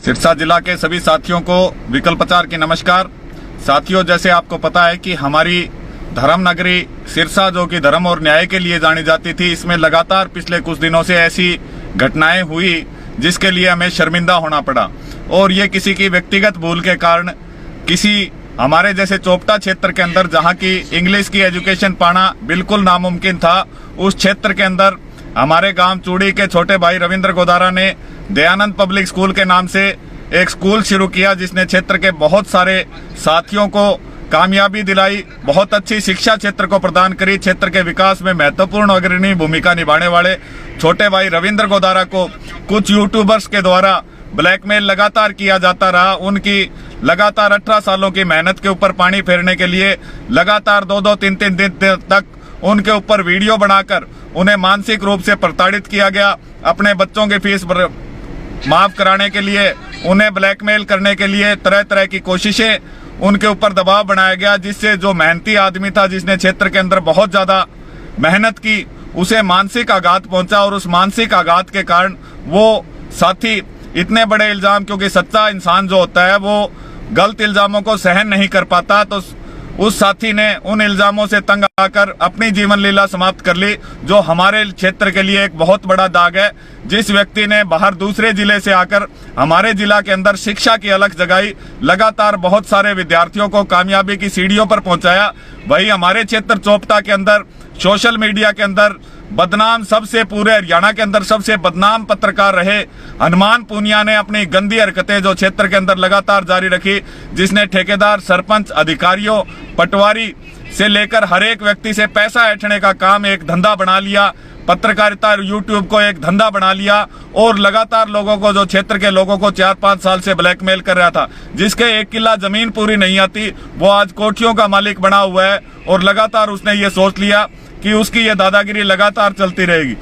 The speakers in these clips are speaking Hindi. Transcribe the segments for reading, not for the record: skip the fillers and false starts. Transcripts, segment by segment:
सिरसा जिला के सभी साथियों को विकल्पचार की नमस्कार। साथियों, जैसे आपको पता है कि हमारी धर्म नगरी सिरसा जो कि धर्म और न्याय के लिए जानी जाती थी, इसमें लगातार पिछले कुछ दिनों से ऐसी घटनाएं हुई जिसके लिए हमें शर्मिंदा होना पड़ा। और ये किसी की व्यक्तिगत भूल के कारण, किसी हमारे जैसे चोपटा क्षेत्र के अंदर जहां की इंग्लिश की एजुकेशन पाना बिल्कुल नामुमकिन था, उस क्षेत्र के अंदर हमारे गांव चूड़ी के छोटे भाई रविंद्र गोदारा ने दयानंद पब्लिक स्कूल के नाम से एक स्कूल शुरू किया, जिसने क्षेत्र के बहुत सारे साथियों को कामयाबी दिलाई, बहुत अच्छी शिक्षा क्षेत्र को प्रदान करी। क्षेत्र के विकास में महत्वपूर्ण अग्रणी भूमिका निभाने वाले छोटे भाई रविंद्र गोदारा को कुछ यूट्यूबर्स के द्वारा ब्लैकमेल लगातार किया जाता रहा। उनकी लगातार 18 सालों की मेहनत के ऊपर पानी फेरने के लिए लगातार 2-2, 3-3 दिन तक उनके ऊपर वीडियो बनाकर उन्हें मानसिक रूप से प्रताड़ित किया गया। अपने बच्चों की फीस माफ कराने के लिए, उन्हें ब्लैकमेल करने के लिए तरह तरह की कोशिशें, उनके ऊपर दबाव बनाया गया, जिससे जो मेहनती आदमी था, जिसने क्षेत्र के अंदर बहुत ज्यादा मेहनत की, उसे मानसिक आघात पहुंचा। और उस मानसिक आघात के कारण वो साथी इतने बड़े इल्जाम, क्योंकि सच्चा इंसान जो होता है वो गलत इल्जामों को सहन नहीं कर पाता, तो उस साथी ने उन इल्जामों से तंग आकर अपनी जीवन लीला समाप्त कर ली, जो हमारे क्षेत्र के लिए एक बहुत बड़ा दाग है। जिस व्यक्ति ने बाहर दूसरे जिले से आकर हमारे जिला के अंदर शिक्षा की अलख जगाई, लगातार बहुत सारे विद्यार्थियों को कामयाबी की सीढ़ियों पर पहुंचाया, वही हमारे क्षेत्र चोपटा के अंदर सोशल मीडिया के अंदर बदनाम, सबसे पूरे हरियाणा के अंदर सबसे बदनाम पत्रकार रहे हनुमान पूनिया ने अपनी गंदी हरकतें जो क्षेत्र के अंदर लगातार जारी रखी, जिसने ठेकेदार, सरपंच, अधिकारियों, पटवारी से लेकर हर एक व्यक्ति से पैसा ऐंठने का काम एक धंधा बना लिया। पत्रकारिता यूट्यूब को एक धंधा बना लिया और लगातार लोगों को, जो क्षेत्र के लोगों को 4-5 साल से ब्लैकमेल कर रहा था, जिसके 1 किला जमीन पूरी नहीं आती, वो आज कोठियों का मालिक बना हुआ है। और लगातार उसने ये सोच लिया कि उसकी ये दादागिरी लगातार चलती रहेगी।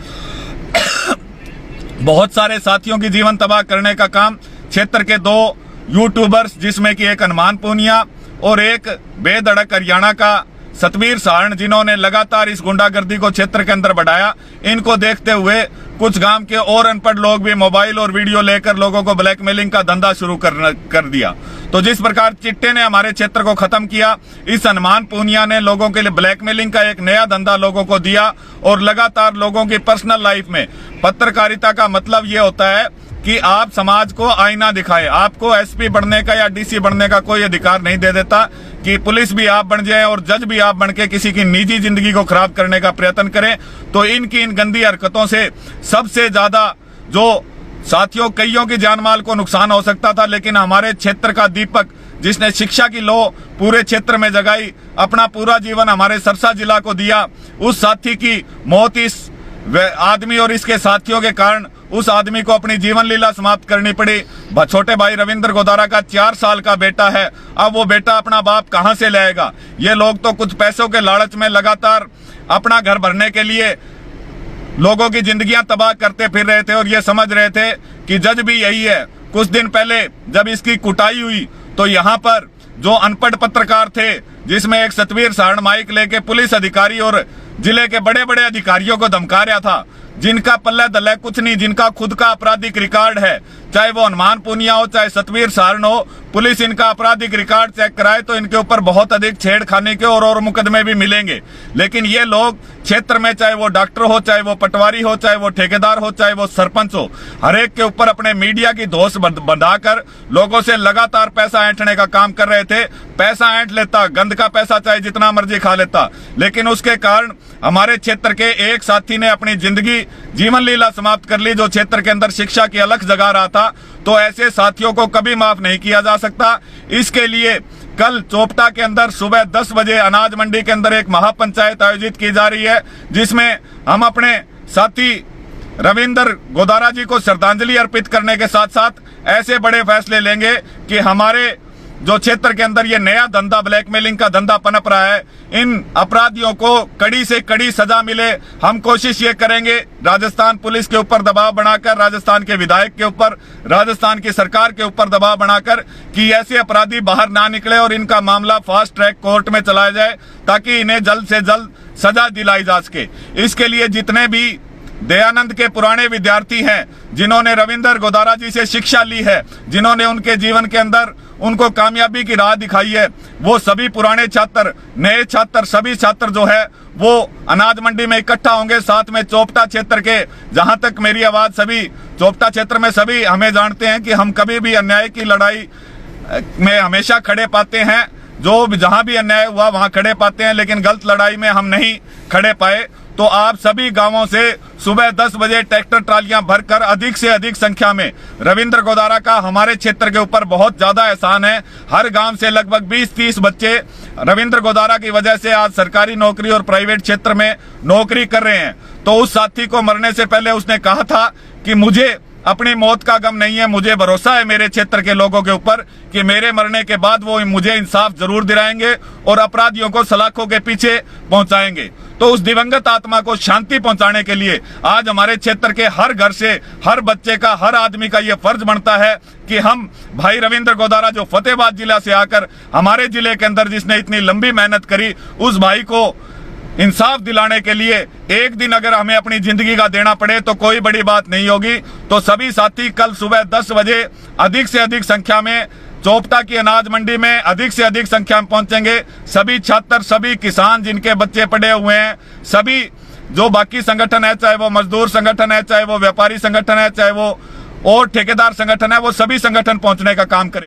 बहुत सारे साथियों की जीवन तबाह करने का काम क्षेत्र के 2 यूट्यूबर्स, जिसमें कि एक हनुमान पूनिया और एक बेधड़क हरियाणा का सतवीर सारण, जिन्होंने लगातार इस गुंडागर्दी को क्षेत्र के अंदर बढ़ाया। इनको देखते हुए कुछ गांव के और अनपढ़ लोग भी मोबाइल और वीडियो लेकर लोगों को ब्लैकमेलिंग का धंधा शुरू कर दिया। तो जिस प्रकार चिट्टे ने हमारे क्षेत्र को खत्म किया, इस हनुमान पूनिया ने लोगों के लिए ब्लैकमेलिंग का एक नया धंधा लोगों को दिया। और लगातार लोगों की पर्सनल लाइफ में, पत्रकारिता का मतलब ये होता है कि आप समाज को आईना दिखाएं। आपको एसपी बनने का या डीसी बनने का कोई अधिकार नहीं दे देता कि पुलिस भी आप बन जाए और जज भी आप बन के किसी की निजी जिंदगी को खराब करने का प्रयत्न करें। तो इनकी इन गंदी हरकतों से सबसे ज्यादा जो साथियों, कईयों की जान माल को नुकसान हो सकता था, लेकिन हमारे क्षेत्र का दीपक, जिसने शिक्षा की लो पूरे क्षेत्र में जगाई, अपना पूरा जीवन हमारे सिरसा जिला को दिया, उस साथी की मौत इस आदमी और इसके साथियों के कारण उस आदमी को अपनी जीवन लीला समाप्त करनी पड़ी। छोटे भाई रविंद्र गोदारा का 4 साल का बेटा है। अब वो बेटा अपना बाप कहां से लाएगा? ये लोग तो कुछ पैसों के लालच में लगातार अपना घर भरने के लिए लोगों की जिंदगियां तबाह करते फिर रहे थे और ये समझ रहे थे कि जज भी यही है। कुछ दिन पहले जब इसकी कुटाई हुई तो यहाँ पर जो अनपढ़ पत्रकार थे, जिसमें एक सतवीर सारण माइक लेके पुलिस अधिकारी और जिले के बड़े बड़े अधिकारियों को धमका रहा था, जिनका पल्ले दल्ले कुछ नहीं, जिनका खुद का आपराधिक रिकॉर्ड है, चाहे वो हनुमान पूनिया हो चाहे सतवीर सारण हो, पुलिस इनका आपराधिक रिकॉर्ड चेक कराए तो इनके ऊपर बहुत अधिक छेड़खानी के और मुकदमे भी मिलेंगे। लेकिन ये लोग क्षेत्र में, चाहे वो डॉक्टर हो, चाहे वो पटवारी हो, चाहे वो ठेकेदार हो, चाहे वो सरपंच हो, हर एक के ऊपर अपने मीडिया की धौंस बंधाकर लोगों से लगातार पैसा ऐंठने का काम कर रहे थे। पैसा ऐंठ लेता, गंद का पैसा चाहे जितना मर्जी खा लेता, लेकिन उसके कारण हमारे क्षेत्र के एक साथी ने अपनी जिंदगी, जीवन लीला समाप्त कर ली, जो क्षेत्र के अंदर शिक्षा की अलख जगा रहा था। तो ऐसे साथियों को कभी माफ नहीं किया जा सकता। इसके लिए कल चोपटा के अंदर सुबह 10 बजे अनाज मंडी के अंदर एक महापंचायत आयोजित की जा रही है, जिसमें हम अपने साथी रविंद्र गोदारा जी को श्रद्धांजलि अर्पित करने के साथ साथ ऐसे बड़े फैसले लेंगे कि हमारे जो क्षेत्र के अंदर ये नया धंधा, ब्लैकमेलिंग का धंधा पनप रहा है, इन अपराधियों को कड़ी से कड़ी सजा मिले। हम कोशिश ये करेंगे राजस्थान पुलिस के ऊपर दबाव बनाकर, राजस्थान के विधायक के ऊपर, राजस्थान की सरकार के ऊपर दबाव बनाकर कि ऐसे अपराधी बाहर ना निकले और इनका मामला फास्ट ट्रैक कोर्ट में चलाया जाए, ताकि इन्हें जल्द से जल्द सजा दिलाई जा सके। इसके लिए जितने भी दयानंद के पुराने विद्यार्थी हैं, जिन्होंने रविंद्र गोदारा जी से शिक्षा ली है, जिन्होंने उनके जीवन के अंदर उनको कामयाबी की राह दिखाई है, वो सभी पुराने छात्र, नए छात्र, सभी छात्र जो है वो अनाज मंडी में इकट्ठा होंगे। साथ में चोपटा क्षेत्र के, जहां तक मेरी आवाज, सभी चोपटा क्षेत्र में सभी हमें जानते हैं कि हम कभी भी अन्याय की लड़ाई में हमेशा खड़े पाते हैं। जो जहां भी अन्याय हुआ वहां खड़े पाते हैं, लेकिन गलत लड़ाई में हम नहीं खड़े पाए। तो आप सभी गांवों से सुबह 10 बजे ट्रैक्टर ट्रालियां भरकर अधिक से अधिक संख्या में, रविंद्र गोदारा का हमारे क्षेत्र के ऊपर बहुत ज्यादा एहसान है। हर गांव से लगभग 20-30 बच्चे रविंद्र गोदारा की वजह से आज सरकारी नौकरी और प्राइवेट क्षेत्र में नौकरी कर रहे हैं। तो उस साथी को मरने से पहले उसने कहा था कि मुझे अपनी मौत का गम नहीं है, मुझे भरोसा है मेरे क्षेत्र के लोगों के ऊपर कि मेरे मरने के बाद वो मुझे इंसाफ जरूर दिलाएंगे और अपराधियों को सलाखों के पीछे पहुंचाएंगे। तो उस दिवंगत आत्मा को शांति पहुंचाने के लिए आज हमारे क्षेत्र के हर घर से, हर बच्चे का, हर आदमी का ये फर्ज बनता है कि हम भाई रविंद्र गोदारा जो फतेहाबाद जिला से आकर हमारे जिले के अंदर जिसने इतनी लंबी मेहनत करी, उस भाई को इंसाफ दिलाने के लिए एक दिन अगर हमें अपनी जिंदगी का देना पड़े तो कोई बड़ी बात नहीं होगी। तो सभी साथी कल सुबह 10 बजे अधिक से अधिक संख्या में चोपटा की अनाज मंडी में अधिक से अधिक संख्या में पहुंचेंगे। सभी छात्र, सभी किसान जिनके बच्चे पढ़े हुए हैं, सभी जो बाकी संगठन है, चाहे वो मजदूर संगठन है, चाहे वो व्यापारी संगठन है, चाहे वो और ठेकेदार संगठन है, वो सभी संगठन पहुंचने का काम करें।